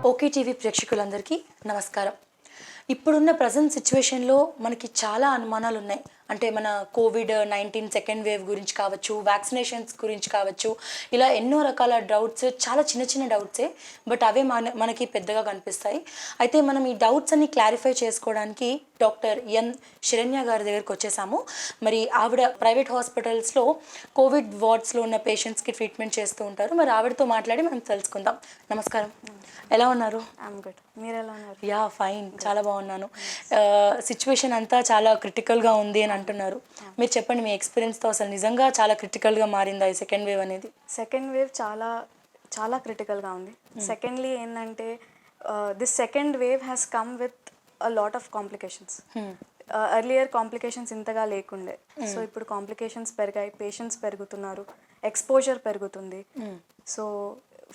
Okay TV ప్రేక్షకులందరికీ నమస్కారం. ఇప్పుడున్న ప్రజెంట్ సిచ్యువేషన్‌లో మనకి చాలా అనుమానాలు ఉన్నాయి. అంటే మన కోవిడ్-19 సెకండ్ వేవ్ గురించి కావచ్చు, వ్యాక్సినేషన్స్ గురించి కావచ్చు, ఇలా ఎన్నో రకాల డౌట్స్ చాలా చిన్న చిన్న డౌట్సే. బట్ అవే మనకి పెద్దగా కనిపిస్తాయి. అయితే మనం ఈ డౌట్స్ అన్ని క్లారిఫై చేసుకోవడానికి డాక్టర్ ఎన్ శరణ్య గారి దగ్గరికి వచ్చేసాము. మరి ఆవిడ ప్రైవేట్ హాస్పిటల్స్‌లో కోవిడ్ వార్డ్స్‌లో ఉన్న పేషెంట్స్‌కి ట్రీట్మెంట్ చేస్తూ ఉంటారు. మరి ఆవిడతో మాట్లాడి మనం తెలుసుకుందాం. నమస్కారం. ఎలా ఉన్నారు? I'm good. మీరు ఎలా ఉన్నారు? ఫైన్. చాలా బాగున్నాను. సిచ్యువేషన్ అంతా చాలా క్రిటికల్‌గా ఉంది అని అంటున్నారు. మీరు చెప్పండి మీ ఎక్స్‌పీరియన్స్‌తో అసలు నిజంగా చాలా క్రిటికల్‌గా మారిందా ఈ సెకండ్ వేవ్ అనేది? సెకండ్ వేవ్ చాలా చాలా క్రిటికల్గా ఉంది. సెకండ్లీ ఏంటంటే this second wave has come with a lot of complications. Earlier complications ఇంతగా లేకుండే. సో ఇప్పుడు కాంప్లికేషన్స్ పెరిగాయి, పేషెంట్స్ పెరుగుతున్నారు, ఎక్స్పోజర్ పెరుగుతుంది. సో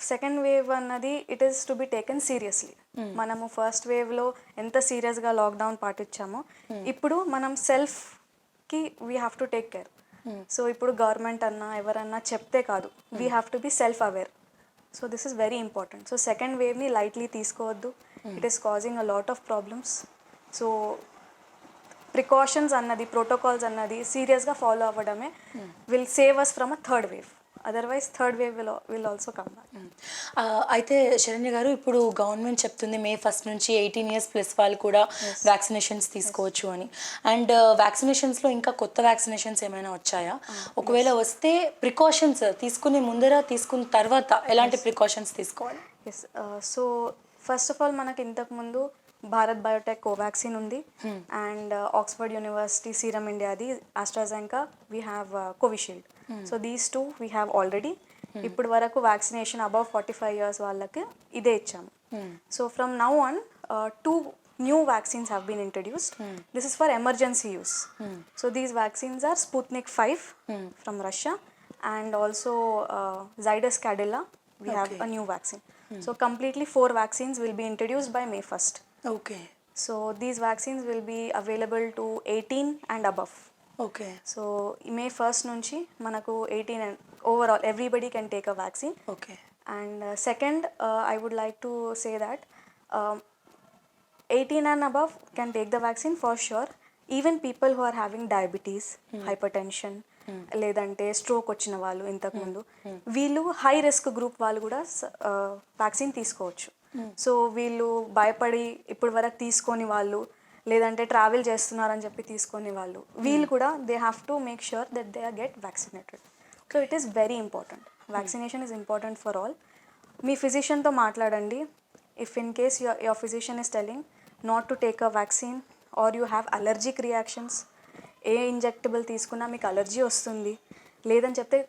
సెకండ్ వేవ్ అన్నది it is to be taken seriously. మనము ఫస్ట్ వేవ్లో ఎంత సీరియస్గా లాక్డౌన్ పాటించామో ఇప్పుడు మనం సెల్ఫ్కి we have to take care. So ఇప్పుడు గవర్నమెంట్ అన్నా ఎవరన్నా చెప్తే కాదు, we have to be self aware. So this is very important. So second వేవ్ని లైట్లీ తీసుకోవద్దు. It is causing a lot of problems. So precautions అన్నది, ప్రోటోకాల్స్ అన్నది సీరియస్గా ఫాలో అవ్వడమే will save us from a third wave. Otherwise third wave will also come back. అయితే శరణ్య గారు, ఇప్పుడు government చెప్తుంది మే 1 నుంచి 18 ఇయర్స్ ప్లస్ వాళ్ళు కూడా వ్యాక్సినేషన్స్ తీసుకోవచ్చు అని. అండ్ వ్యాక్సినేషన్స్లో ఇంకా కొత్త వ్యాక్సినేషన్స్ ఏమైనా వచ్చాయా? ఒకవేళ వస్తే ప్రికాషన్స్ తీసుకునే ముందర, తీసుకున్న తర్వాత ఎలాంటి ప్రికాషన్స్ తీసుకోవాలి? Yes. So first of all మనకి ఇంతకుముందు భారత్ బయోటెక్ కోవాక్సిన్ ఉంది, అండ్ ఆక్స్ఫర్డ్ యూనివర్సిటీ సీరమ్ ఇండియాది AstraZeneca, we have Covishield. So these two we have already. ఇప్పుడు వరకు వ్యాక్సినేషన్ అబవ్ 45 years వాళ్ళకి ఇదే ఇచ్చాము. So from now on 2 new vaccines have been introduced. This is for emergency use. So these vaccines are Sputnik 5 from Russia, and also Zydus Cadila. We have a new vaccine. So completely 4 vaccines will be introduced by May 1st. Okay. So these vaccines will be available to 18 and above. Okay. So May 1st nunchi manaku 18 and overall everybody can take a vaccine. Okay. And second, I would like to say that 18 and above can take the vaccine for sure. Even people who are having diabetes, hypertension, లేదంటే stroke వచ్చిన వాళ్ళు ఇంతకుముందు, వీళ్ళు high risk group వాళ్ళు కూడా vaccine తీసుకోవచ్చు. So వీళ్ళు భయపడి ఇప్పటి వరకు తీసుకొని వాళ్ళు, లేదంటే ట్రావెల్ చేస్తున్నారని చెప్పి తీసుకొని వాళ్ళు, వీళ్ళు కూడా they have to make sure that they are get vaccinated. So it is very important. Vaccination is important for all. మీ ఫిజిషియన్తో మాట్లాడండి. If in case your physician is telling not to take a vaccine or you have allergic reactions, A injectable తీసుకున్నా మీకు allergy వస్తుంది లేదని చెప్తే,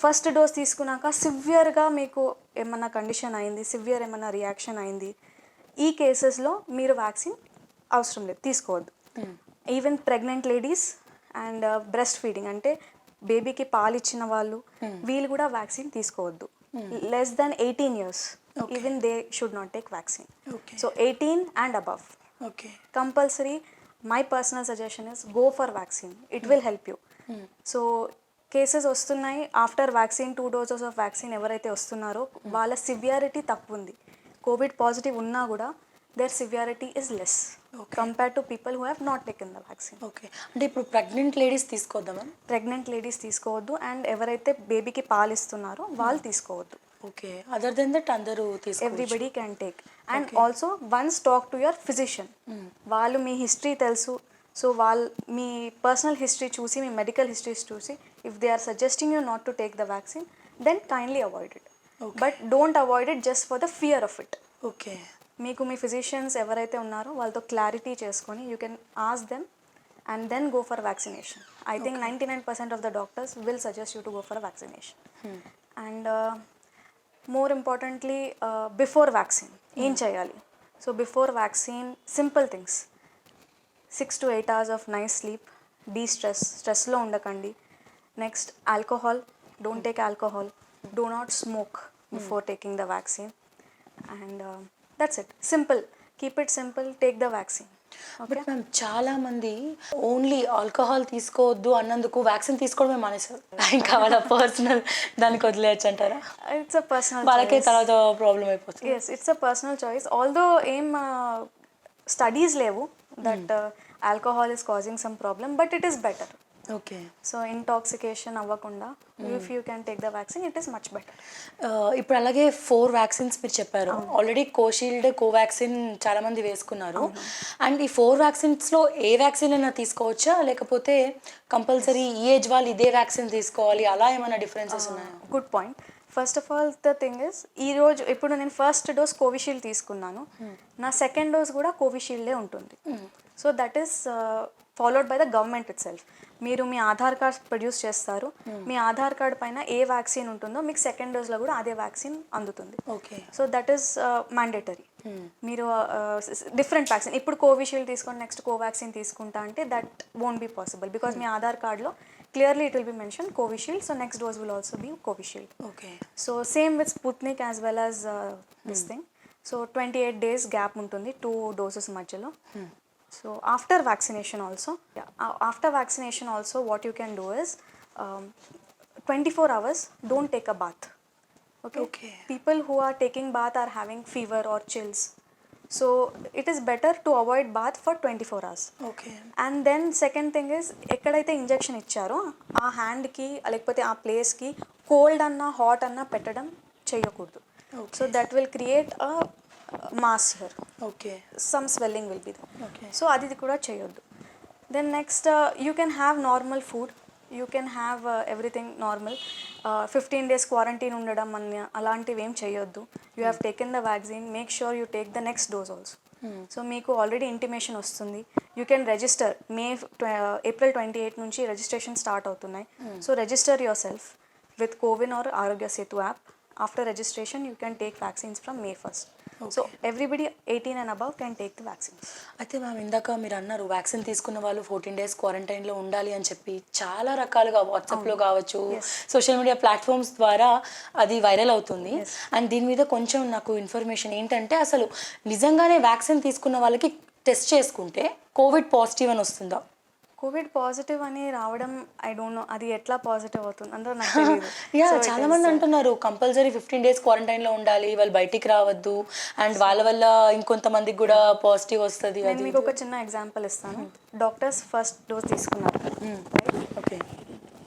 first dose తీసుకున్నాక సివియర్గా మీకు ఏమన్నా కండిషన్ అయింది, సివియర్ ఏమన్నా రియాక్షన్ అయింది, ఈ కేసెస్లో మీరు వ్యాక్సిన్ అవసరం లేదు, తీసుకోవద్దు. Even pregnant ladies and breast feeding అంటే బేబీకి పాలు ఇచ్చిన వాళ్ళు, వీళ్ళు కూడా వ్యాక్సిన్ తీసుకోవద్దు. Less than 18 years. Okay. Even they should not take vaccine. Okay. So 18 and above. Okay. Compulsory. My personal suggestion is go for vaccine. It will help you. So cases వస్తున్నాయి after vaccine, 2 doses of vaccine ఎవరైతే వస్తున్నారో వాళ్ళ severity తక్కువ ఉంది. Covid positive ఉన్నా కూడా their severity is less compared to people who have not taken the vaccine. Okay. అంటే ఇప్పుడు ప్రెగ్నెంట్ లేడీస్ తీసుకోవద్దా మ్యామ్? ప్రెగ్నెంట్ లేడీస్ తీసుకోవద్దు, అండ్ ఎవరైతే బేబీకి పాలు ఇస్తున్నారో వాళ్ళు తీసుకోవద్దు. ఓకే. అదర్ దెన్ దట్ అందరూ తీసుకోవచ్చు. Everybody can take. And also once talk to your physician. వాళ్ళు మీ హిస్టరీ తెలుసు. సో వాళ్ళు మీ పర్సనల్ హిస్టరీ చూసి, మీ మెడికల్ హిస్టరీస్ చూసి, if they are suggesting you not to take the vaccine, then kindly avoid it. But don't avoid it just for the fear of it. Okay. మీకు మీ physicians ఎవరైతే ఉన్నారో వాళ్ళతో clarity చేసుకొని you can ask them and then go for vaccination. I think 99% of the doctors will suggest you to go for a vaccination. And more importantly, before vaccine ఏం చేయాలి? So before vaccine simple things, 6 to 8 hours of nice sleep, స్ట్రెస్లో ఉండకండి. Next alcohol, don't take alcohol, do not smoke before taking the vaccine, and that's it. Simple, keep it simple, take the vaccine. But ma'am చాలా మంది only alcohol తీసుకోవద్దు అన్నందుకు vaccine తీసుకోవడమే మానేశారు. ఇంకా వాళ్ళ పర్సనల్ దానికి వదిలేయచ్చు అంటారా? ఇట్స్ అ పర్సనల్ వాళ్ళకే తర్వాత ప్రాబ్లం అయిపోతుంది. Yes, it's a personal choice. Although ఏం స్టడీస్ లేవు that alcohol is causing some problem, but it is better. Okay. So intoxication అవ్వకుండా if you can take the vaccine it is much better. ఇప్పుడు అలాగే 4 vaccines మీరు చెప్పారు. Already Covishield, Covaxin చాలామంది వేసుకున్నారు. And ఈ 4 వ్యాక్సిన్స్లో ఏ వ్యాక్సిన్ అయినా తీసుకోవచ్చా, లేకపోతే కంపల్సరీ ఈ ఏజ్ వాళ్ళు ఇదే వ్యాక్సిన్ తీసుకోవాలి, అలా ఏమైనా డిఫరెన్సెస్ ఉన్నాయా? Good point. First of all the thing is, ఈరోజు ఇప్పుడు నేను ఫస్ట్ డోస్ కోవిషీల్డ్ తీసుకున్నాను, నా సెకండ్ డోస్ కూడా కోవిషీల్డే ఉంటుంది. So that is followed by the government it self. మీరు మీ ఆధార్ కార్డ్ ప్రొడ్యూస్ చేస్తారు, మీ ఆధార్ కార్డ్ పైన ఏ వ్యాక్సిన్ ఉంటుందో మీకు సెకండ్ డోస్లో కూడా అదే వ్యాక్సిన్ అందుతుంది. Okay. So that is mandatory. మీరు డిఫరెంట్ వ్యాక్సిన్ ఇప్పుడు కోవిషీల్డ్ తీసుకొని నెక్స్ట్ కోవాక్సిన్ తీసుకుంటా అంటే that won't be possible, because మీ ఆధార్ కార్డ్లో clearly it will be mentioned Covishield, so next dose will also be Covishield. Okay. So same with Sputnik as well as this thing. So 28 days gap untundi 2 doses madhyalo. So after vaccination also, after vaccination also what you can do is 24 hours don't take a bath. Okay. People who are taking bath are having fever or chills. So it is better to avoid bath for 24 hours. Okay. And then second thing is, ఎక్కడైతే injection ఇచ్చారో ఆ హ్యాండ్కి లేకపోతే ఆ ప్లేస్కి cold అన్నా hot అన్నా పెట్టడం చేయకూడదు. So that will create a mass here. Okay. Some swelling will be there. Okay. So అది కూడా చేయొద్దు. Then next you can have normal food, you can have everything normal. 15 days quarantine ఉండడం అన్న అలాంటివి ఏం చేయొద్దు. You have taken the vaccine, make sure you take the next dose also. So మీకు already intimation వస్తుంది, యూ కెన్ రిజిస్టర్. April 28 నుంచి registration start అవుతున్నాయి. So register yourself with CoWIN or Aarogya Setu app. After registration you can take vaccines from May 1st. So everybody 18 and above can take the vaccines. అయితే ma'am ఇందాక మీరు అన్నారు vaccine తీసుకున్న వాళ్ళు 14 days క్వారంటైన్లో ఉండాలి అని చెప్పి, చాలా రకాలుగా వాట్సాప్లో కావచ్చు, సోషల్ మీడియా ప్లాట్ఫామ్స్ ద్వారా అది వైరల్ అవుతుంది. అండ్ దీని మీద కొంచెం నాకు ఇన్ఫర్మేషన్ ఏంటంటే, అసలు నిజంగానే వ్యాక్సిన్ తీసుకున్న వాళ్ళకి టెస్ట్ చేసుకుంటే కోవిడ్ పాజిటివ్ అని వస్తుందా? కోవిడ్ పాజిటివ్ అని రావడం ఐ డోంట్ నో, అది ఎట్లా పాజిటివ్ అవుతుంది అంటే నాకు తెలియదు. చాలా మంది అంటున్నారు కంపల్సరీ 15 days క్వారంటైన్లో ఉండాలి, వాళ్ళు బయటికి రావద్దు, అండ్ వాళ్ళ వల్ల ఇంకొంతమందికి కూడా పాజిటివ్ వస్తుంది. నేను మీకు ఒక చిన్న ఎగ్జాంపుల్ ఇస్తాను. డాక్టర్స్ ఫస్ట్ డోస్ తీసుకున్నారు, okay,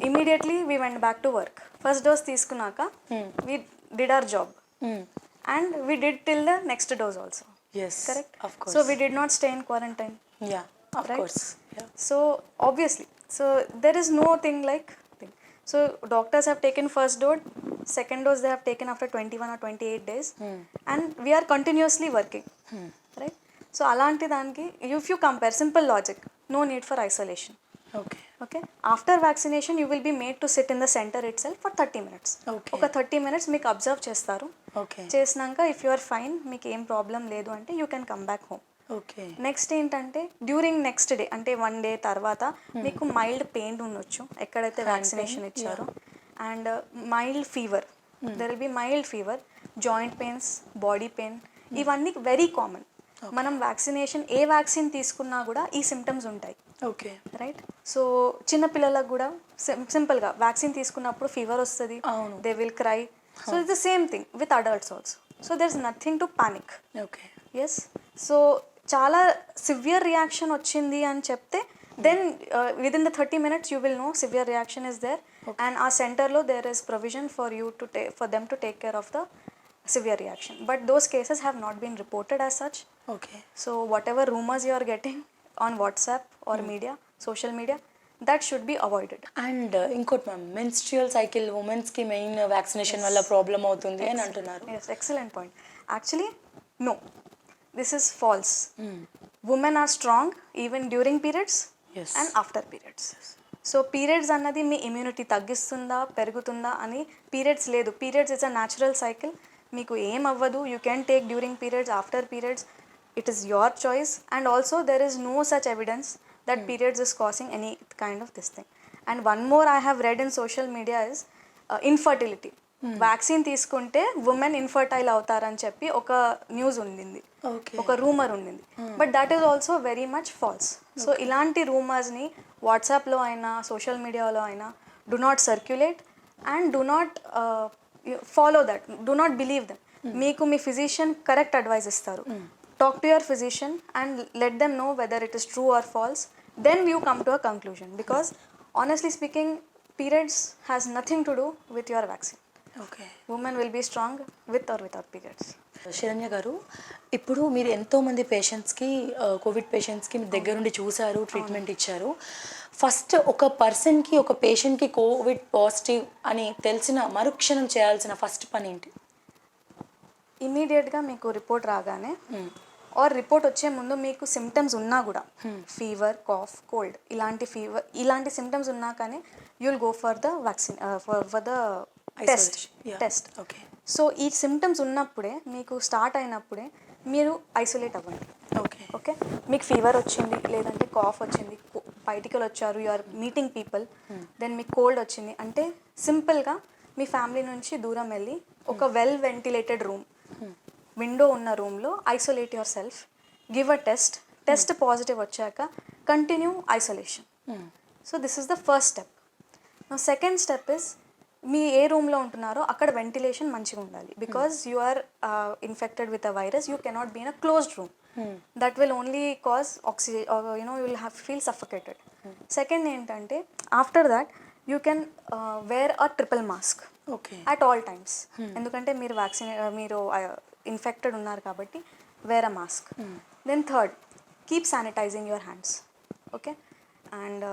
immediately we went back to work. First dose తీసుకున్నాక we did our job and we did till the next dose also. Correct? So we did not stay in quarantine. Yeah, of course. Yeah. So obviously, so there is no thing like thing. So doctors have taken first dose, second dose they have taken after 21 or 28 days, and we are continuously working, right? So alanti daniki, if you compare, simple logic, no need for isolation. Okay, after vaccination you will be made to sit in the center itself for 30 minutes. ఒక 30 minutes మీకు observe చేస్తారు. చేసినాక if you are fine, మీకు ఏం problem లేదు అంటే you can come back home. Next ఏంటంటే during next day అంటే 1 day తర్వాత మీకు మైల్డ్ పెయిన్ ఉండొచ్చు ఎక్కడైతే వ్యాక్సినేషన్ ఇచ్చారో, and mild fever, there will be mild fever, joint pains, body pain, ఇవన్నీ వెరీ కామన్. మనం వ్యాక్సినేషన్ ఏ వ్యాక్సిన్ తీసుకున్నా కూడా ఈ సిమ్టమ్స్ ఉంటాయి. Okay, right. సో చిన్నపిల్లలకు కూడా సింపుల్గా వ్యాక్సిన్ తీసుకున్నప్పుడు ఫీవర్ వస్తుంది, they will cry. So it's the same thing with adults also. So there is nothing to panic. Okay, yes. So చాలా సివియర్ రియాక్షన్ వచ్చింది అని చెప్తే then within the 30 minutes you will know severe reaction is there, and ఆ సెంటర్లో there is provision for you to for them to take care of the severe reaction, but those cases have not been reported as such. Okay. So whatever rumors you are getting on WhatsApp or media, social media, that should be avoided. And ఇంకోటి ma'am, menstrual cycle ఉమెన్స్కి main vaccination వల్ల problem అవుతుంది అని అంటున్నారు. Yes, excellent point. Actually, no, this is false. Women are strong even during periods and after periods. So periods అన్నది మీ immunity తగ్గిస్తుందా పెరుగుతుందా అని పీరియడ్స్ లేదు. Periods is a natural cycle. మీకు ఏం అవ్వదు. You can take during periods, after periods, it is your choice. And also there is no such evidence that periods is causing any kind of this thing. And one more I have read in social media is infertility. Vaccine తీసుకుంటే women infertile అవుతారని చెప్పి ఒక news ఉండింది, okay. ఒక rumour ఉండింది. But that is also very much false. So ఇలాంటి రూమర్స్ని వాట్సాప్లో అయినా సోషల్ మీడియాలో అయినా do not circulate and do not follow that, do not believe that. మీకు మీ ఫిజిషియన్ కరెక్ట్ అడ్వైస్ ఇస్తారు. Talk to your physician and let them know whether it is true or false. Then you come to a conclusion. Because honestly speaking, periods has nothing to do with your vaccine. Okay. Women will be strong with or without periods. Saranya garu, ఇప్పుడు మీరు ఎంతోమంది పేషెంట్స్కి Covid పేషెంట్స్కి మీ దగ్గరుండి చూశారు, treatment ఇచ్చారు. First ఒక పర్సన్కి, ఒక పేషెంట్కి కోవిడ్ పాజిటివ్ అని తెలిసిన మరుక్షణం చేయాల్సిన ఫస్ట్ పని ఏంటి? ఇమీడియట్గా మీకు రిపోర్ట్ రాగానే ఆర్ రిపోర్ట్ వచ్చే ముందు మీకు సిమ్టమ్స్ ఉన్నా కూడా, ఫీవర్, కాఫ్, కోల్డ్, ఇలాంటి సిమ్టమ్స్ ఉన్నా కానీ you will go for the vaccine, for the test. Okay. So ఈ సిమ్టమ్స్ ఉన్నప్పుడే, మీకు స్టార్ట్ అయినప్పుడే మీరు ఐసోలేట్ అవ్వండి. ఓకే. ఓకే, మీకు ఫీవర్ వచ్చింది, లేదంటే కాఫ్ వచ్చింది, బయటికి వచ్చారు, you are meeting people, then మీకు కోల్డ్ వచ్చింది అంటే సింపుల్గా మీ ఫ్యామిలీ నుంచి దూరం వెళ్ళి ఒక వెల్ వెంటిలేటెడ్ రూమ్, విండో ఉన్న రూమ్లో isolate your self, give a test positive వచ్చాక continue isolation. So this is the first step. Second step is, మీ ఏ రూమ్లో ఉంటున్నారో అక్కడ వెంటిలేషన్ మంచిగా ఉండాలి. Because you are infected with a virus, you cannot be in a closed room. That will only cause oxygen, you will feel suffocated. Second ఏంటంటే, after that you can wear a triple mask okay. At all times. ఎందుకంటే మీరు మీరు infected ఉన్నారు కాబట్టి wear a mask. Then third, keep sanitising your hands. Okay, and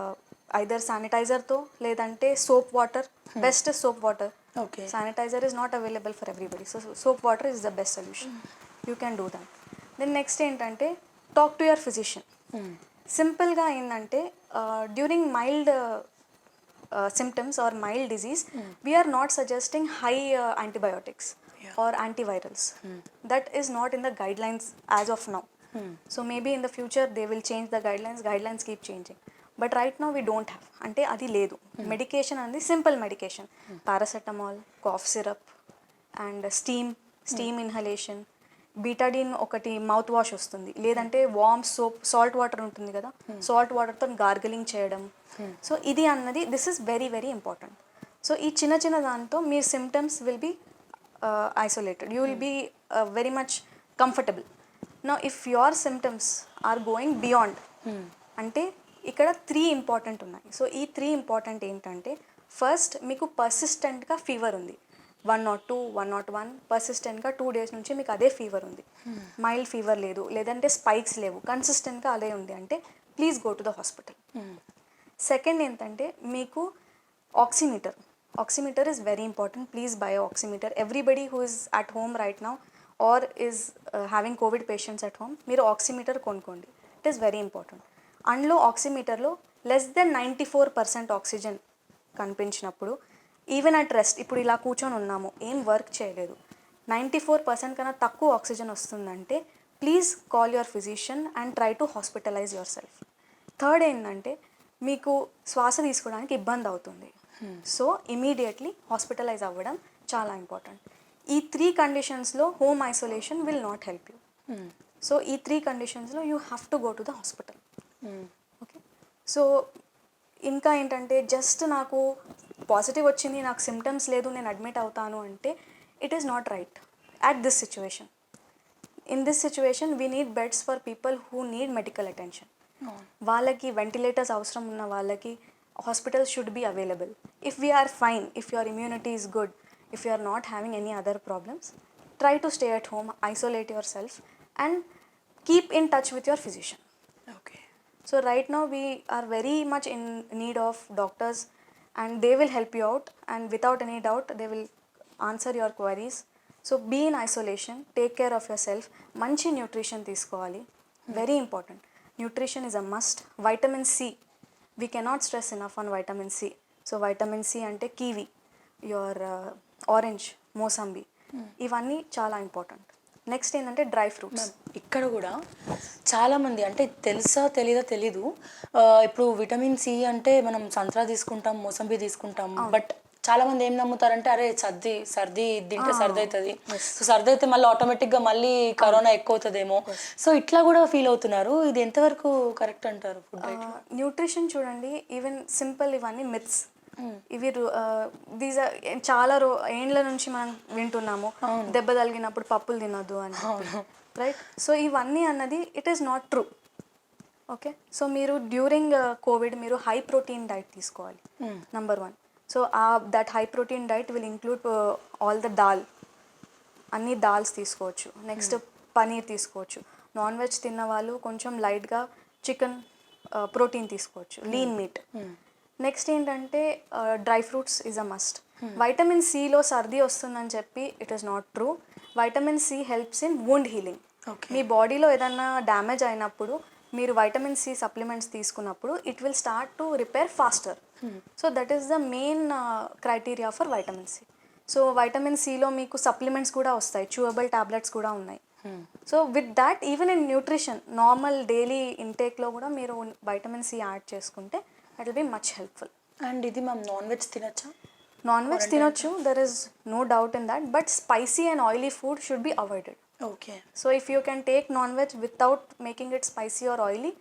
either శానిటైజర్తో లేదంటే soap water, best soap water. Okay. Sanitiser is not available for everybody, so soap water is the best solution. You can do that. Then next ఏంటంటే, talk to your physician. సింపుల్గా ఏంటంటే, during mild symptoms or mild disease, we are not suggesting high antibiotics or antivirals. That is not in the guidelines as of now. So maybe in the future they will change the guidelines keep changing. But right now we don't have. అంటే అది లేదు. Medication అనేది simple medication, paracetamol, cough syrup and steam inhalation, Betadine ఒకటి mouth wash వస్తుంది, లేదంటే warm soap, salt water ఉంటుంది కదా, salt వాటర్తో గార్గిలింగ్ చేయడం. సో ఇది అన్నది, this is very very important. So ఈ చిన్న దాంతో మీ symptoms will be isolated, you will be very much comfortable. Now if your symptoms are going beyond, అంటే ఇక్కడ 3 ఇంపార్టెంట్ ఉన్నాయి. సో ఈ 3 ఇంపార్టెంట్ ఏంటంటే, ఫస్ట్ మీకు పర్సిస్టెంట్గా ఫీవర్ ఉంది, 102, 101, పర్సిస్టెంట్గా 2 days నుంచి మీకు అదే ఫీవర్ ఉంది, మైల్డ్ ఫీవర్ లేదు, లేదంటే స్పైక్స్ లేవు, కన్సిస్టెంట్గా అదే ఉంది అంటే please go to the hospital. Second ఏంటంటే, మీకు oximeter is very important. Please buy oximeter. Everybody who is at home right now or is having COVID patients at home, మీరు ఆక్సిమీటర్ కొనుక్కోండి. ఇట్ ఈస్ వెరీ ఇంపార్టెంట్. అందులో ఆక్సిమీటర్లో లెస్ దెన్ 94% ఆక్సిజన్ కనిపించినప్పుడు, even at rest, ఇప్పుడు ఇలా కూర్చొని ఉన్నాము, ఏం వర్క్ చేయలేదు, 94% కన్నా తక్కువ ఆక్సిజన్ వస్తుందంటే please call your physician and try to hospitalise your self. Third ఏంటంటే, మీకు శ్వాస తీసుకోవడానికి ఇబ్బంది అవుతుంది, సో ఇమీడియట్లీ హాస్పిటలైజ్ అవ్వడం చాలా ఇంపార్టెంట్. ఈ 3 కండిషన్స్లో home isolation will not help you. So ఈ 3 కండిషన్స్లో you have to go to the hospital. Okay, so ఇంకా ఏంటంటే, జస్ట్ నాకు పాజిటివ్ వచ్చింది, నాకు సిమ్టమ్స్ లేదు, నేను అడ్మిట్ అవుతాను అంటే it is not right at this situation. In this situation we need beds for people who need medical attention. వాళ్ళకి వెంటిలేటర్స్ అవసరం ఉన్న వాళ్ళకి hospitals should be available. If we are fine, if your immunity is good, if you are not having any other problems, try to stay at home, isolate your self and keep in touch with your physician. Okay. So right now we are very much in need of doctors and they will help you out, and without any doubt they will answer your queries. So be in isolation, take care of yourself, manchi nutrition తీసుకోవాలి, very important. Nutrition is a must. Vitamin C, we cannot stress enough on vitamin C. So vitamin C అంటే kiwi, your orange, mosambi, ఇవన్నీ చాలా important. Next ఏంటంటే dry fruits. ఇక్కడ కూడా చాలామంది, అంటే తెలుసా తెలీదు, ఇప్పుడు విటమిన్ సి అంటే మనం సంత్రా తీసుకుంటాం, మోసంబి తీసుకుంటాం, బట్ చాలా మంది ఏం నమ్ముతారంటే అరే సర్ది తింటే సర్ది అవుతుంది, సో సర్ది అయితే మళ్ళీ ఆటోమేటిక్గా మళ్ళీ కరోనా ఎక్కువ అవుతుందేమో, సో ఇట్లా కూడా ఫీల్ అవుతున్నారు. ఇది ఎంతవరకు కరెక్ట్ అంటారు ఫుడ్ డైట్? న్యూట్రిషన్ చూడండి, ఈవెన్ సింపుల్ ఇవన్నీ మిత్స్. ఇవి దీస్ చాలా ఏండ్ల నుంచి మనం వింటున్నాము, దెబ్బ తగిలినప్పుడు పప్పులు తినొద్దు అని, రైట్? సో ఇవన్నీ అన్నది it is not true. Okay, so మీరు డ్యూరింగ్ కోవిడ్ మీరు హై ప్రోటీన్ డైట్ తీసుకోవాలి, number 1. So that high protein diet will include all the dal, అన్ని దాల్స్ తీసుకోవచ్చు. నెక్స్ట్ పనీర్ తీసుకోవచ్చు. నాన్ వెజ్ తిన్న వాళ్ళు కొంచెం లైట్గా చికెన్ ప్రోటీన్ తీసుకోవచ్చు, లీన్ మీట్. నెక్స్ట్ ఏంటంటే dry fruits is a must. Vitamin సిలో సర్ది వస్తుందని చెప్పి it is not true. Vitamin C helps in wound healing. మీ బాడీలో ఏదన్నా డ్యామేజ్ అయినప్పుడు మీరు వైటమిన్ సి సప్లిమెంట్స్ తీసుకున్నప్పుడు it will start to repair faster. So that is the main criteria for vitamin C. So vitamin సిలో మీకు supplements కూడా వస్తాయి, చూవబుల్ టాబ్లెట్స్ కూడా ఉన్నాయి. So with that even in nutrition normal daily ఇంటేక్లో కూడా మీరు వైటమిన్ సి యాడ్ చేసుకుంటే it will be much helpful. And ఇది మనం నాన్ వెజ్ తినచ్చా? నాన్ వెజ్ తినొచ్చు, there is no doubt in that, but spicy and oily food should be avoided. Okay. So if you can take non-veg without making it spicy or oily,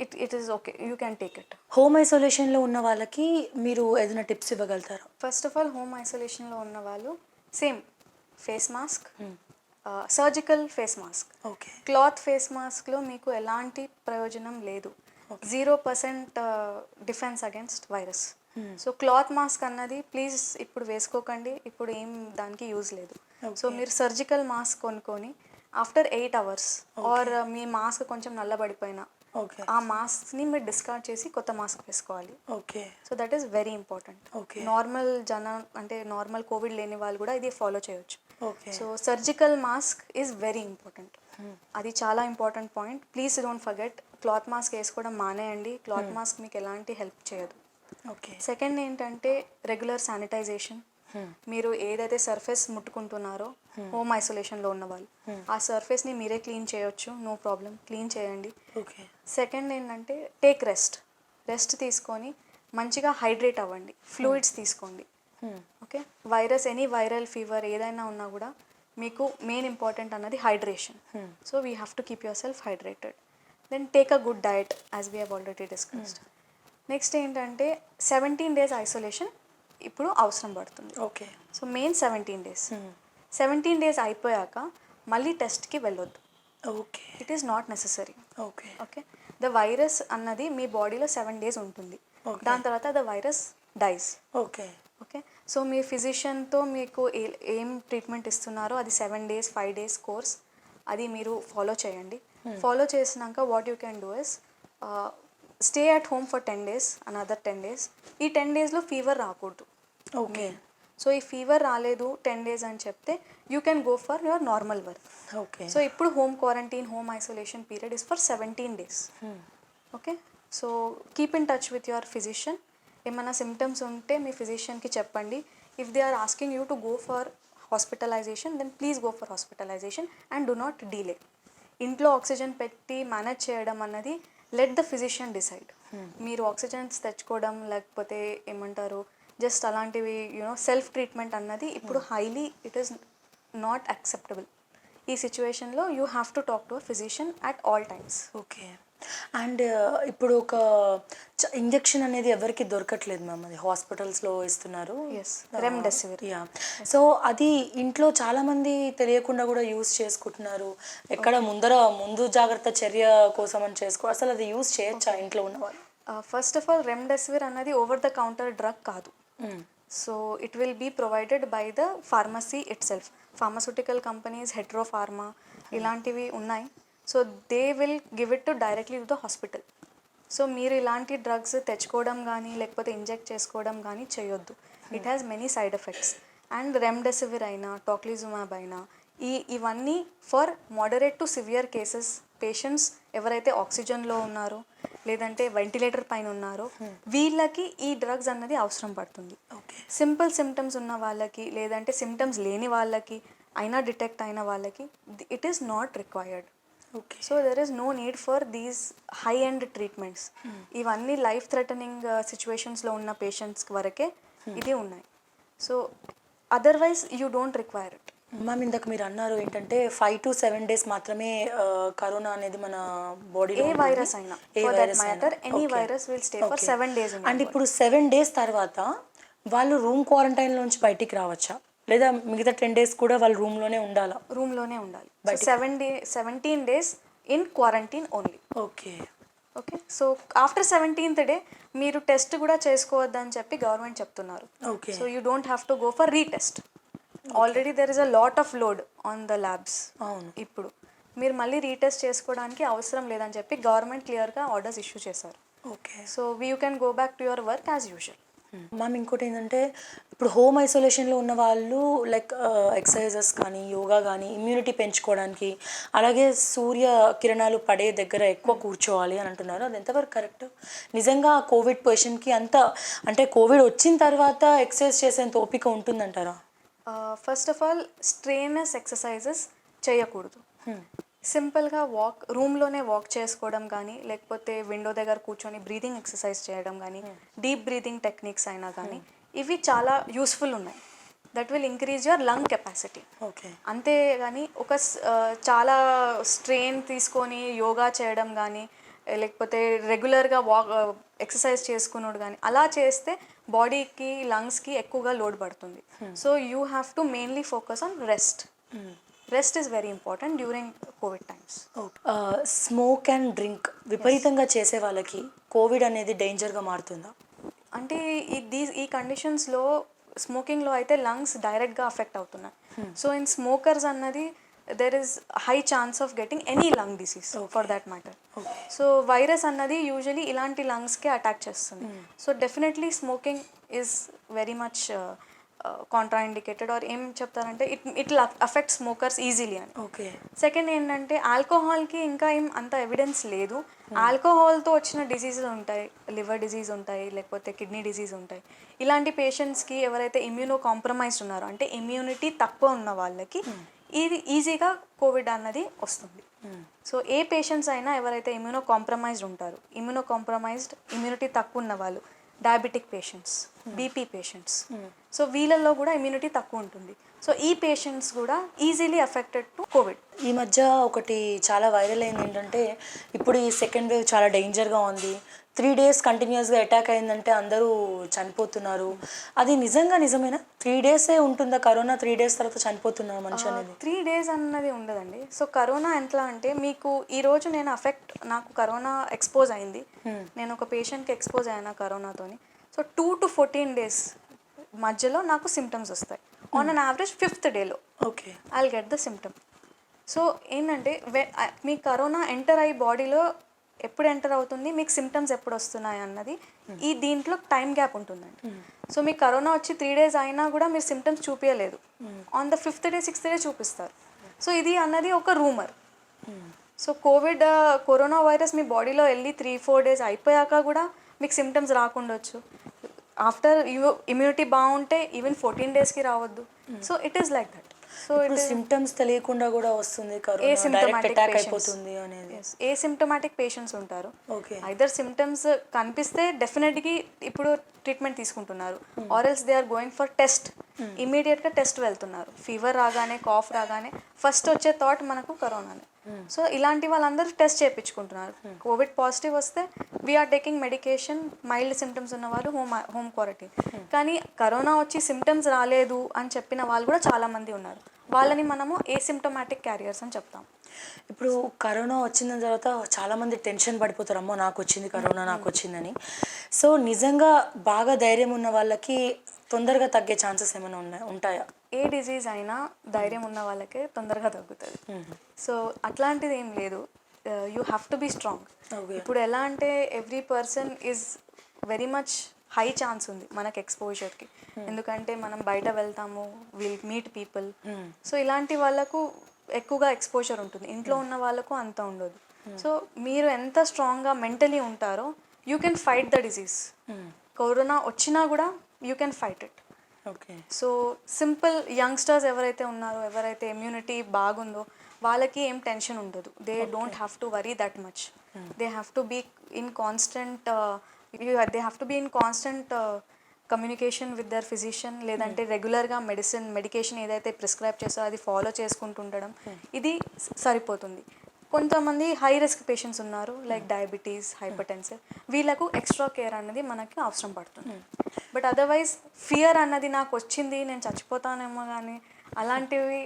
it is okay. You can take it. హోమ్ ఐసోలేషన్లో ఉన్న వాళ్ళకి మీరు ఏదైనా tips ఇవ్వగలుగుతారా? First of all, home isolationలో ఉన్న వాళ్ళు same face mask, surgical face mask. Okay. Cloth face మాస్క్లో మీకు ఎలాంటి ప్రయోజనం లేదు, 0% defence against virus. So cloth mask అన్నది ప్లీజ్ ఇప్పుడు వేసుకోకండి, ఇప్పుడు ఏం దానికి యూజ్ లేదు. సో మీరు సర్జికల్ మాస్క్ కొనుక్కొని ఆఫ్టర్ 8 hours ఆర్ మీ మాస్క్ కొంచెం నల్లబడిపోయినా ఆ మాస్క్ని మీరు డిస్కార్డ్ చేసి కొత్త మాస్క్ వేసుకోవాలి. Okay. So that is very important. Normal అంటే నార్మల్ కోవిడ్ లేని వాళ్ళు కూడా ఇది ఫాలో చేయొచ్చు. So surgical mask is very important, అది చాలా important point. Please don't forget, cloth mask వేసుకోవడం మానేయండి. క్లాత్ మాస్క్ మీకు ఎలాంటి హెల్ప్ చేయదు. సెకండ్ ఏంటంటే రెగ్యులర్ శానిటైజేషన్. మీరు ఏదైతే సర్ఫేస్ ముట్టుకుంటున్నారో హోమ్ ఐసోలేషన్లో ఉన్న వాళ్ళు ఆ సర్ఫేస్ని మీరే క్లీన్ చేయొచ్చు, నో ప్రాబ్లం, క్లీన్ చేయండి. సెకండ్ ఏంటంటే టేక్ రెస్ట్ తీసుకొని మంచిగా హైడ్రేట్ అవ్వండి, ఫ్లూయిడ్స్ తీసుకోండి. ఓకే, ఎనీ వైరల్ ఫీవర్ ఏదైనా ఉన్నా కూడా మీకు మెయిన్ ఇంపార్టెంట్ అన్నది hydration. So we have to keep yourself hydrated. Then take a good diet as we have already discussed. Next ఏంటంటే 17 days ఐసోలేషన్ ఇప్పుడు అవసరం పడుతుంది. Okay. So main 17 days. 17 days అయిపోయాక మళ్ళీ టెస్ట్కి వెళ్ళొద్దు. Okay. It is not necessary. Okay. Okay, the virus అన్నది మీ బాడీలో 7 days ఉంటుంది, దాని తర్వాత the virus dies. Okay. Okay, so మీ ఫిజిషియన్తో మీకు ఏం ట్రీట్మెంట్ ఇస్తున్నారో అది 7 days 5 days కోర్స్ అది మీరు ఫాలో చేయండి. ఫాలో చేసినాక what you can do is stay at home for 10 days, another 10 days. ఈ 10 daysలో ఫీవర్ రాకూడదు. ఓకే. సో ఈ ఫీవర్ రాలేదు 10 days అని చెప్తే you can go for your normal work. Okay. So ఇప్పుడు home quarantine, home isolation period is for 17 days. Okay, so keep in touch with your physician. ఏమైనా symptoms ఉంటే మీ ఫిజిషియన్కి చెప్పండి. If they are asking you to go for hospitalisation then please go for hospitalisation and do not delay. ఇంట్లో oxygen పెట్టి manage చేయడం అన్నది let the physician decide. మీరు ఆక్సిజన్స్ తెచ్చుకోవడం లేకపోతే ఏమంటారు జస్ట్ అలాంటివి సెల్ఫ్ ట్రీట్మెంట్ అన్నది ఇప్పుడు highly it is not acceptable. ఈ సిచ్యువేషన్లో you have to talk to a physician at all times. Okay. And ఇప్పుడు ఒక ఇంజెక్షన్ అనేది ఎవరికి దొరకట్లేదు మ్యామ్, అది హాస్పిటల్స్లో ఇస్తున్నారు. రెమ్డెసివిర్. యా, సో అది ఇంట్లో చాలామంది తెలియకుండా కూడా యూస్ చేసుకుంటున్నారు. ఎక్కడ ముందు జాగ్రత్త చర్య కోసం అని అసలు అది యూస్ చేయొచ్చా ఇంట్లో ఉన్నవాళ్ళు? ఫస్ట్ ఆఫ్ ఆల్ రెమ్డెసివిర్ అనేది ఓవర్ ద కౌంటర్ డ్రగ్ కాదు. So it will be provided by the pharmacy itself. Pharmaceutical companies, Hetero pharma ఇలాంటివి ఉన్నాయి. So they will give it to directly to the hospital. So మీరు ఇలాంటి drugs తెచ్చుకోవడం కానీ లేకపోతే inject చేసుకోవడం కానీ చేయొద్దు. It has many side effects. And remdesivir అయినా టాక్లిజుమాబ్ అయినా ఇవన్నీ for moderate to severe cases patients ఎవరైతే ఆక్సిజన్లో ఉన్నారో లేదంటే వెంటిలేటర్ పైన ఉన్నారో వీళ్ళకి ఈ డ్రగ్స్ అన్నది అవసరం పడుతుంది. సింపుల్ సిమ్టమ్స్ ఉన్న వాళ్ళకి లేదంటే సిమ్టమ్స్ లేని వాళ్ళకి అయినా డిటెక్ట్ అయిన వాళ్ళకి it is not required. So there is no need for these high end treatments. ఇవన్నీ లైఫ్ థ్రెటనింగ్ సిచ్యువేషన్స్లో ఉన్న పేషెంట్స్ వరకే ఇది ఉన్నాయి. So otherwise you don't require it. Ma'am ఇందాక మీరు అన్నారు ఏంటంటే 5 to 7 days మాత్రమే కరోనా అనేది మన బాడీలో ఏ వైరస్ అయినా, for that matter any virus will stay for 7 days in and ఇప్పుడు 7 days తర్వాత వాళ్ళు రూమ్ క్వారంటైన్ నుంచి బయటికి రావచ్చా, లేదా మిగతా 10 days కూడా వాళ్ళు రూమ్లోనే ఉండాలా? రూమ్లోనే ఉండాలి. So 17 days in quarantine only. Okay. Okay, so after 17th day మీరు టెస్ట్ కూడా చేసుకోవద్దని చెప్పి గవర్నమెంట్ చెప్తున్నారు. Okay. So you don't have to go for retest. Already there is a lot of load on the labs. అవును. ఇప్పుడు మీరు మళ్ళీ retest చేసుకోవడానికి అవసరం లేదని చెప్పి గవర్నమెంట్ క్లియర్గా ఆర్డర్స్ ఇష్యూ చేశారు. Okay. So you can go back to your work as usual. Ma'am ఇంకోటి ఏంటంటే ఇప్పుడు హోమ్ ఐసోలేషన్లో ఉన్న వాళ్ళు లైక్ ఎక్సర్సైజెస్ కానీ యోగా కానీ ఇమ్యూనిటీ పెంచుకోవడానికి, అలాగే సూర్య కిరణాలు పడే దగ్గర ఎక్కువ కూర్చోవాలి అని అంటున్నారు. అది ఎంతవరకు కరెక్ట్? నిజంగా కోవిడ్ పేషెంట్కి అంత అంటే కోవిడ్ వచ్చిన తర్వాత ఎక్సర్సైజ్ చేసేంత ఓపిక ఉంటుందంటారా? ఫస్ట్ ఆఫ్ ఆల్ స్ట్రెయినస్ ఎక్సర్సైజెస్ చేయకూడదు. సింపుల్గా రూమ్లోనే వాక్ చేసుకోవడం కానీ, లేకపోతే విండో దగ్గర కూర్చొని బ్రీతింగ్ ఎక్సర్సైజ్ చేయడం కానీ, డీప్ బ్రీతింగ్ టెక్నిక్స్ అయినా కానీ ఇవి చాలా యూస్ఫుల్ ఉన్నాయి. That will increase your lung capacity. Okay. అంతేగాని చాలా స్ట్రెయిన్ తీసుకొని యోగా చేయడం కానీ, లేకపోతే రెగ్యులర్గా ఎక్సర్సైజ్ చేసుకున్నాడు కానీ అలా చేస్తే బాడీకి లంగ్స్కి ఎక్కువగా లోడ్ పడుతుంది. So you have to mainly focus on rest. Rest is very important during Covid times. Smoke and drink విపరీతంగా చేసే వాళ్ళకి కోవిడ్ అనేది డేంజర్గా మారుతుందా? అంటే ఈ కండిషన్స్లో స్మోకింగ్లో అయితే లంగ్స్ డైరెక్ట్గా అఫెక్ట్ అవుతున్నాయి. సో ఇన్ స్మోకర్స్ అన్నది there is high chance of getting any lung disease for that matter. So virus అన్నది యూజువలీ ఇలాంటి లంగ్స్కి అటాక్ చేస్తుంది. So definitely smoking is very much contraindicated or ఏం చెప్తారంటే ఇట్ అఫెక్ట్ స్మోకర్స్ ఈజీలీ అని. Okay. Second ఏంటంటే ఆల్కహాల్కి ఇంకా ఏం అంత ఎవిడెన్స్ లేదు. ఆల్కహాల్తో వచ్చిన డిసీజెస్ ఉంటాయి, లివర్ డిసీజ్ ఉంటాయి, లేకపోతే కిడ్నీ డిసీజ్ ఉంటాయి. ఇలాంటి పేషెంట్స్కి ఎవరైతే ఇమ్యూనో కాంప్రమైజ్డ్ ఉన్నారో అంటే ఇమ్యూనిటీ తక్కువ ఉన్న వాళ్ళకి ఇది ఈజీగా కోవిడ్ అన్నది వస్తుంది. సో ఏ పేషెంట్స్ అయినా ఎవరైతే ఇమ్యూనో కాంప్రమైజ్డ్ ఉంటారో, ఇమ్యూనిటీ తక్కువ ఉన్న వాళ్ళు, diabetic patients, BP patients, so వీళ్ళల్లో కూడా ఇమ్యూనిటీ తక్కువ ఉంటుంది. సో ఈ పేషెంట్స్ కూడా ఈజీలీ అఫెక్టెడ్ టు కోవిడ్. ఈ మధ్య ఒకటి చాలా వైరల్ అయింది ఏంటంటే ఇప్పుడు ఈ సెకండ్ వేవ్ చాలా డేంజర్గా ఉంది, 3 days కంటిన్యూస్గా అటాక్ అయిందంటే అందరూ చనిపోతున్నారు. అది నిజమేనా? 3 days ఉంటుందా కరోనా? 3 days తర్వాత చనిపోతున్నారు మనిషి అనేది? 3 days అన్నది ఉండదండి. సో కరోనా ఎట్లా అంటే మీకు ఈరోజు నాకు కరోనా ఎక్స్పోజ్ అయింది, నేను ఒక పేషెంట్కి ఎక్స్పోజ్ అయినా కరోనాతోని. సో 2 to 14 days మధ్యలో నాకు సిమ్టమ్స్ వస్తాయి. On an average 5th day okay I'll get the symptom. So ఏంటంటే మీ కరోనా ఎంటర్ అయ్యి బాడీలో ఎప్పుడు ఎంటర్ అవుతుంది, మీకు సిమ్టమ్స్ ఎప్పుడు వస్తున్నాయి అన్నది దీంట్లో టైం గ్యాప్ ఉంటుందండి. సో మీకు కరోనా వచ్చి 3 days అయినా కూడా మీరు సిమ్టమ్స్ చూపించలేదు, on the 5th day 6th day చూపిస్తారు. సో ఇది అన్నది ఒక రూమర్. సో కరోనా వైరస్ మీ బాడీలో వెళ్ళి 3-4 days అయిపోయాక కూడా మీకు సిమ్టమ్స్ రాకుండొచ్చు. ఆఫ్టర్ ఇమ్యూనిటీ బాగుంటే ఈవెన్ 14 daysకి రావద్దు. So it is like that. So symptoms తెలియకుండా కూడా వస్తుంది కరోనా, డైరెక్ట్ అటాక్ అయిపోతుంది అనేది. ఏసిమ్టమాటిక్ పేషెంట్స్ ఉంటారు. ఓకే. ఐదర్ సిమ్టమ్స్ కనిపిస్తే డెఫినెట్గా ఇప్పుడు ట్రీట్మెంట్ తీసుకుంటున్నారు, or else they are going for test. ఇమీడియట్గా టెస్ట్ వెళ్తున్నారు. ఫీవర్ రాగానే, కాఫ్ రాగానే ఫస్ట్ వచ్చే థాట్ మనకు కరోనానే. సో ఇలాంటి వాళ్ళందరూ టెస్ట్ చేయించుకుంటున్నారు. కోవిడ్ పాజిటివ్ వస్తే we're taking medication. Mild symptoms ఉన్న వాళ్ళు హోమ్ క్వారంటైన్. కానీ కరోనా వచ్చి సిమ్టమ్స్ రాలేదు అని చెప్పిన వాళ్ళు కూడా చాలామంది ఉన్నారు. వాళ్ళని మనము ఏసిమ్టమాటిక్ క్యారియర్స్ అని చెప్తాం. ఇప్పుడు కరోనా వచ్చిన తర్వాత చాలామంది టెన్షన్ పడిపోతారు, అమ్మో నాకు వచ్చింది కరోనా, నాకు వచ్చిందని. సో నిజంగా బాగా ధైర్యం ఉన్న వాళ్ళకి తొందరగా తగ్గే ఛాన్సెస్ ఏమైనా ఉంటాయా? ఏ డిజీజ్ అయినా ధైర్యం ఉన్న వాళ్ళకే తొందరగా తగ్గుతుంది. సో అట్లాంటిది ఏం లేదు. You have to be strong. ఇప్పుడు ఎలా అంటే every person is very much high chance ఉంది మనకు ఎక్స్పోజర్కి. ఎందుకంటే మనం బయట వెళ్తాము, విల్ మీట్ పీపుల్. సో ఇలాంటి వాళ్ళకు ఎక్కువగా ఎక్స్పోజర్ ఉంటుంది, ఇంట్లో ఉన్న వాళ్ళకు అంత ఉండదు. సో మీరు ఎంత స్ట్రాంగ్గా మెంటలీ ఉంటారో you can fight the disease. Corona వచ్చినా కూడా you can fight it. Okay. So simple youngsters ఎవరైతే ఉన్నారో, ఎవరైతే ఇమ్యూనిటీ బాగుందో వాళ్ళకి ఏం టెన్షన్ ఉండదు. They don't have to worry that much. They have to be in constant communication with their physician, లేదంటే రెగ్యులర్గా మెడికేషన్ ఏదైతే ప్రిస్క్రైబ్ చేస్తారో అది ఫాలో చేసుకుంటుండడం, ఇది సరిపోతుంది. కొంతమంది హై రిస్క్ పేషెంట్స్ ఉన్నారు, లైక్ డయాబెటీస్, హైపర్టెన్సివ్, వీళ్ళకు ఎక్స్ట్రా కేర్ అన్నది మనకి అవసరం పడుతుంది. బట్ అదర్వైజ్ ఫియర్ అన్నది నాకు వచ్చింది నేను చచ్చిపోతానేమో కానీ అలాంటివి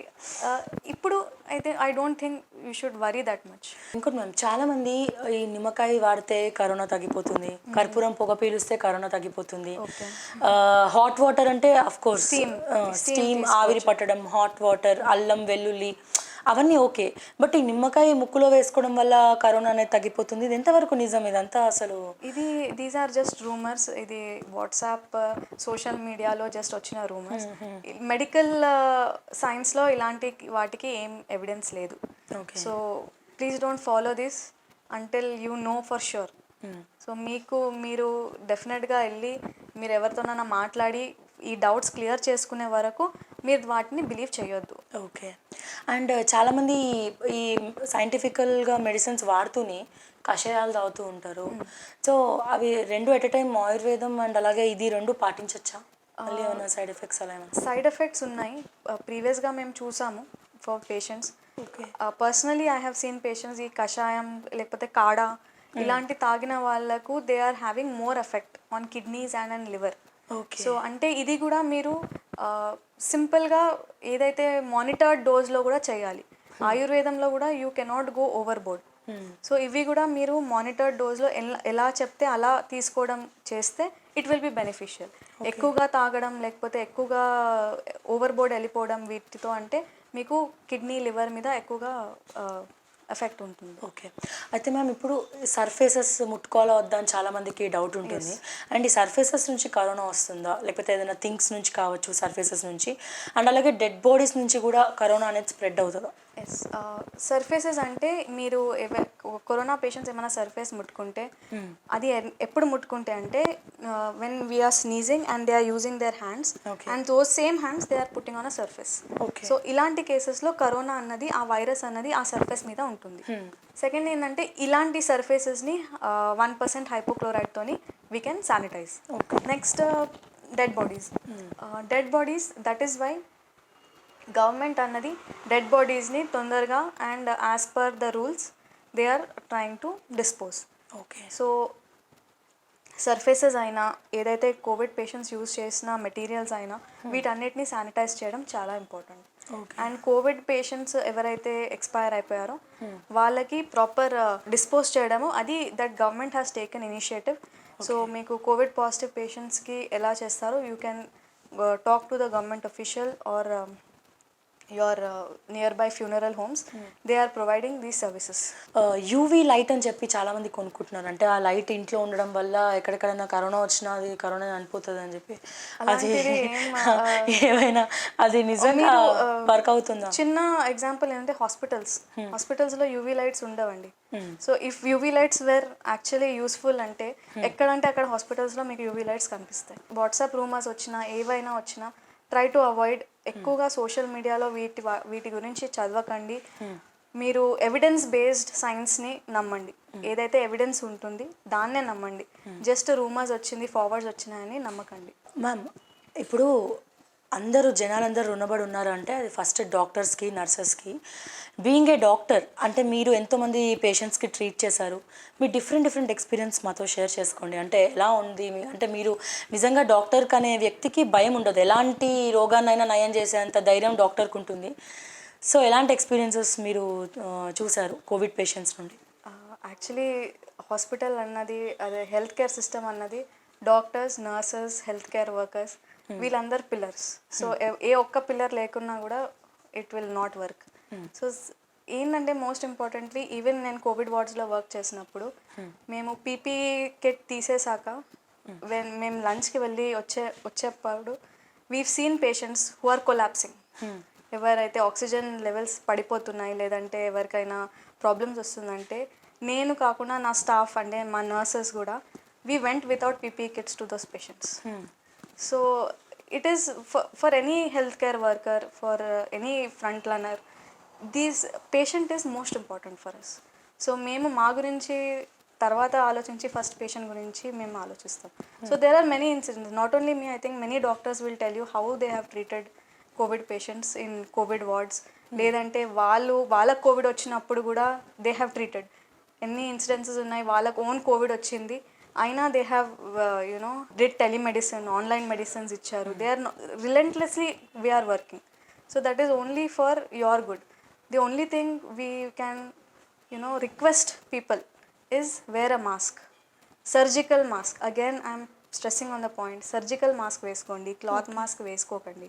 ఇప్పుడు అయితే I don't think you should worry that much. ఇంకోటి మ్యామ్, చాలామంది ఈ నిమ్మకాయ వాడితే కరోనా తగ్గిపోతుంది, కర్పూరం పొగ పీలిస్తే కరోనా తగ్గిపోతుంది, హాట్ వాటర్ అంటే అఫ్ కోర్స్ స్టీమ్ ఆవిరి పట్టడం, హాట్ వాటర్, అల్లం వెల్లుల్లి అవన్నీ ఓకే, బట్ ఈ నిమ్మకాయ ముక్కులో వేసుకోవడం వల్ల కరోనా అనేది తగ్గిపోతుంది, ఇది ఎంతవరకు నిజం? ఇదంతా అసలు దీస్ ఆర్ జస్ట్ రూమర్స్. ఇది వాట్సాప్ సోషల్ మీడియాలో జస్ట్ వచ్చిన రూమర్స్. మెడికల్ సైన్స్లో ఇలాంటి వాటికి ఏం ఎవిడెన్స్ లేదు. So please don't follow this until you know for sure. So మీరు డెఫినెట్గా వెళ్ళి మీరు ఎవరితోనైనా మాట్లాడి ఈ డౌట్స్ క్లియర్ చేసుకునే వరకు మీరు వాటిని బిలీవ్ చేయొద్దు. ఓకే. అండ్ చాలామంది ఈ సైంటిఫికల్గా మెడిసిన్స్ వాడుతూనే కషాయాలు తాగుతూ ఉంటారు. సో అవి రెండు ఎట్ ఎ టైం ఆయుర్వేదం అండ్ అలాగే ఇది రెండు పాటించవచ్చా? మళ్ళీ ఏమైనా సైడ్ ఎఫెక్ట్స్ అలా ఏమైనా? సైడ్ ఎఫెక్ట్స్ ఉన్నాయి, ప్రీవియస్గా మేము చూసాము for patients. Okay. Personally I have seen patients ఈ కషాయం లేకపోతే కాడా ఇలాంటి తాగిన వాళ్ళకు they are having more effect on kidneys and liver. Okay. So అంటే ఇది కూడా మీరు సింపుల్గా ఏదైతే మానిటర్డ్ డోస్లో కూడా చేయాలి. ఆయుర్వేదంలో కూడా you cannot go over board. So ఇవి కూడా మీరు మానిటర్డ్ డోస్లో ఎలా చెప్తే అలా తీసుకోవడం చేస్తే ఇట్ విల్ బి బెనిఫిషియల్. ఎక్కువగా తాగడం లేకపోతే ఎక్కువగా ఓవర్ బోర్డ్ వెళ్ళిపోవడం వీటితో అంటే మీకు కిడ్నీ లివర్ మీద ఎక్కువగా ఎఫెక్ట్ ఉంటుంది. ఓకే. అయితే మ్యామ్, ఇప్పుడు సర్ఫేసెస్ ముట్టుకోవాలా వద్దా అని చాలామందికి డౌట్ ఉంటుంది. అండ్ ఈ సర్ఫేసెస్ నుంచి కరోనా వస్తుందా, లేకపోతే ఏదైనా థింగ్స్ నుంచి కావచ్చు సర్ఫేసెస్ నుంచి, అండ్ అలాగే డెడ్ బాడీస్ నుంచి కూడా కరోనా అనేది స్ప్రెడ్ అవుతుందా? ఎస్, సర్ఫేసెస్ అంటే మీరు కరోనా పేషెంట్స్ ఏమైనా సర్ఫేస్ ముట్టుకుంటే అది ఎప్పుడు ముట్టుకుంటే అంటే when we're sneezing and they are using their hands and those same hands they are putting on a surface. So ఇలాంటి కేసెస్లో కరోనా అన్నది ఆ వైరస్ అన్నది ఆ సర్ఫేస్ మీద ఉంటుంది. సెకండ్ ఏంటంటే ఇలాంటి సర్ఫేసెస్ని 1% హైపోక్లోరైడ్తోని we can sanitise. Next dead bodies that is why government అన్నది డెడ్ బాడీస్ని తొందరగా and as per the rules they are trying to dispose. Okay. So surfaces అయినా ఏదైతే కోవిడ్ పేషెంట్స్ యూజ్ చేసిన మెటీరియల్స్ అయినా వీటన్నిటిని శానిటైజ్ చేయడం చాలా ఇంపార్టెంట్. అండ్ కోవిడ్ పేషెంట్స్ ఎవరైతే ఎక్స్పైర్ అయిపోయారో వాళ్ళకి ప్రాపర్ డిస్పోజ్ చేయడము అది that government has taken initiative. So మీకు కోవిడ్ పాజిటివ్ పేషెంట్స్కి ఎలా చేస్తారో you can talk to the government official are your nearby funeral homes. They are providing these services. UV light అని చెప్పి చాలామంది కొనుక్కుంటున్నారు. అంటే ఆ లైట్ ఇంట్లో ఉండడం వల్ల ఎక్కడెక్కడైనా కరోనా వచ్చినా అది కరోనా అనిపోతుంది అని చెప్పి, అది ఏమైనా అది నిజంగా వర్క్ అవుతుందా? చిన్న ఎగ్జాంపుల్ ఏంటంటే హాస్పిటల్స్లో యూవీ లైట్స్ ఉండవండి. So if UV lights were actually useful అంటే ఎక్కడంటే అక్కడ హాస్పిటల్స్లో మీకు యూవీ లైట్స్ కనిపిస్తాయి. వాట్సాప్ రూమర్స్ వచ్చినా ఏవైనా వచ్చినా ట్రై టు అవాయిడ్. ఎక్కువగా సోషల్ మీడియాలో వీటి గురించి చదవకండి. మీరు ఎవిడెన్స్ బేస్డ్ సైన్స్ని నమ్మండి. ఏదైతే ఎవిడెన్స్ ఉంటుంది దాన్నే నమ్మండి. జస్ట్ రూమర్స్ వచ్చింది ఫార్వర్డ్స్ వచ్చినాయని నమ్మకండి. మ్యామ్, ఇప్పుడు జనాలందరూ రుణపడి ఉన్నారు అంటే అది ఫస్ట్ డాక్టర్స్కి, నర్సెస్కి. బీయింగ్ ఏ డాక్టర్ అంటే మీరు ఎంతోమంది పేషెంట్స్కి ట్రీట్ చేశారు, మీ డిఫరెంట్ ఎక్స్పీరియన్స్ మాతో షేర్ చేసుకోండి. అంటే ఎలా ఉంది అంటే మీరు నిజంగా డాక్టర్కి అనే వ్యక్తికి భయం ఉండదు, ఎలాంటి రోగాన్నైనా నయం చేసేంత ధైర్యం డాక్టర్కి ఉంటుంది. సో ఎలాంటి ఎక్స్పీరియన్సెస్ మీరు చూశారు కోవిడ్ పేషెంట్స్ నుండి? యాక్చువల్లీ హాస్పిటల్ అన్నది అదే హెల్త్ కేర్ సిస్టమ్ అన్నది doctors, nurses, health care workers వీళ్ళందరు పిల్లర్స్. సో ఏ ఒక్క పిల్లర్ లేకున్నా కూడా it will not work. So ఏంటంటే మోస్ట్ ఇంపార్టెంట్లీ ఈవెన్ నేను కోవిడ్ వార్డ్స్లో వర్క్ చేసినప్పుడు మేము పీపీఈ కిట్ తీసేసాక మేము లంచ్కి వెళ్ళి వచ్చేప్పుడు we've seen patients who are collapsing. ఎవరైతే ఆక్సిజన్ లెవెల్స్ పడిపోతున్నాయి లేదంటే ఎవరికైనా ప్రాబ్లమ్స్ వస్తుందంటే నేను కాకుండా నా స్టాఫ్ అంటే మా నర్సెస్ కూడా we went without PPE kits to those patients. So it is for any health care worker, for any front liner, these patient is most important for us. So మేము మా గురించి తర్వాత ఆలోచించి ఫస్ట్ పేషెంట్ గురించి మేము ఆలోచిస్తాం. So there are many incidents, not only me, I think many doctors will tell you how they have treated Covid patients in Covid wards. లేదంటే వాళ్ళకు కోవిడ్ వచ్చినప్పుడు కూడా దే హ్యావ్ ట్రీటెడ్. ఎన్ని ఇన్సిడెన్సెస్ ఉన్నాయి, వాళ్ళకు ఓన్ కోవిడ్ వచ్చింది అయినా they have you know did telemedicine, online medicines ఇచ్చారు. They are relentlessly we are working. So that is only for your good. The only thing we can request people is wear a mask. Surgical mask, again I'm stressing on the point, surgical mask వేసుకోండి, cloth mask వేసుకోకండి.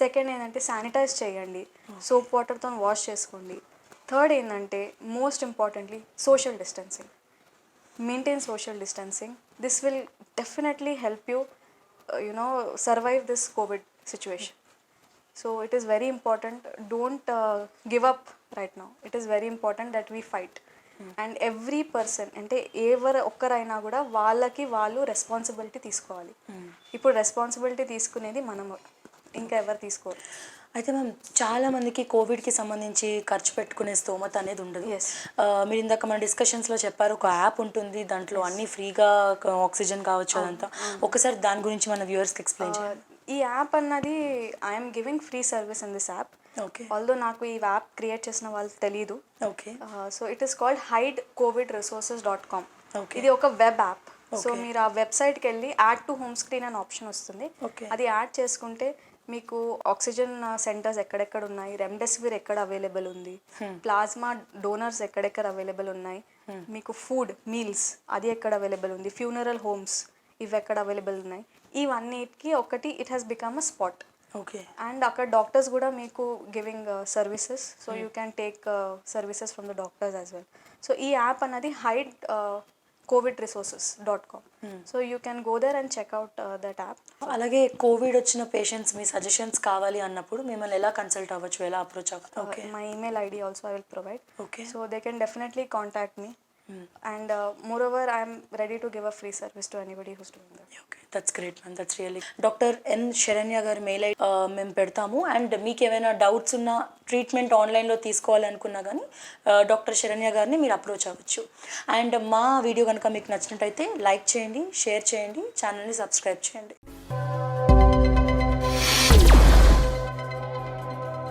Second ఏంటంటే sanitise చేయండి, soap వాటర్తో wash చేసుకోండి. Third ఏంటంటే most importantly social distancing. Maintain social distancing. This will definitely help you survive this COVID situation. So it is very important, don't give up right now. It is very important that we fight. And every person అంటే ఎవరు ఒక్కరైనా కూడా వాళ్ళకి వాళ్ళు responsibility తీసుకోవాలి. ఇప్పుడు responsibility తీసుకునేది మనము, ఇంకా ఎవరు తీసుకోరు. అయితే మ్యామ్ చాలా మందికి కోవిడ్కి సంబంధించి ఖర్చు పెట్టుకునే స్తోమత అనేది ఉండదు. Yes. మీరు ఇందాక మన డిస్కషన్స్లో చెప్పారు ఒక యాప్ ఉంటుంది, దాంట్లో అన్నీ ఫ్రీగా ఆక్సిజన్ కావచ్చు అదంతా. ఒకసారి దాని గురించి మన వ్యూవర్స్కి ఎక్స్ప్లెయిన్ చేయండి. ఈ యాప్ అన్నది I'm giving free service in this app. Okay although నాకు ఈ యాప్ క్రియేట్ చేసిన వాళ్ళు తెలీదు. Okay so it is called hidecovidresources.com. Okay. ఇది ఒక వెబ్ యాప్. సో మీరు ఆ వెబ్సైట్కి వెళ్ళి యాడ్ టు హోమ్ స్క్రీన్ అనే ఆప్షన్ వస్తుంది. Okay. అది యాడ్ చేసుకుంటే మీకు ఆక్సిజన్ సెంటర్స్ ఎక్కడెక్కడ ఉన్నాయి, రెమ్డెసివిర్ ఎక్కడ అవైలబుల్ ఉంది, ప్లాస్మా డోనర్స్ ఎక్కడెక్కడ అవైలబుల్ ఉన్నాయి, మీకు ఫుడ్ మీల్స్ అది ఎక్కడ అవైలబుల్ ఉంది, ఫ్యూనరల్ హోమ్స్ ఇవి ఎక్కడ అవైలబుల్ ఉన్నాయి, ఇవన్నిటికి ఒకటి it has become a spot. Okay and అక్కడ డాక్టర్స్ కూడా మీకు giving services. So you can take services from the doctors as well. So ఈ యాప్ అన్నది hidecovidresources.com. So you can go there and check out that app. అలాగే covid వచ్చిన patients మీ suggestions కావాలి అన్నప్పుడు మిమ్మల్ని ఎలా కన్సల్ట్ అవ్వచ్చు, ఎలా అప్రోచ్ అవ్వచ్చు? Okay My email ID also I will provide. Okay. So they can definitely contact me. And moreover, I am ready to give a free service to anybody who's doing that. Okay that's great ma'am, that's really. Doctor N Sharanya గారి mail ID మేము పెడతాము. And మీకు ఏమైనా doubts ఉన్నా, treatment ఆన్లైన్లో తీసుకోవాలి అనుకున్నా కానీ డాక్టర్ శరణ్య గారిని మీరు అప్రోచ్ అవ్వచ్చు. అండ్ మా వీడియో కనుక మీకు నచ్చినట్టయితే లైక్ చేయండి, షేర్ చేయండి, ఛానల్ని సబ్స్క్రైబ్ చేయండి.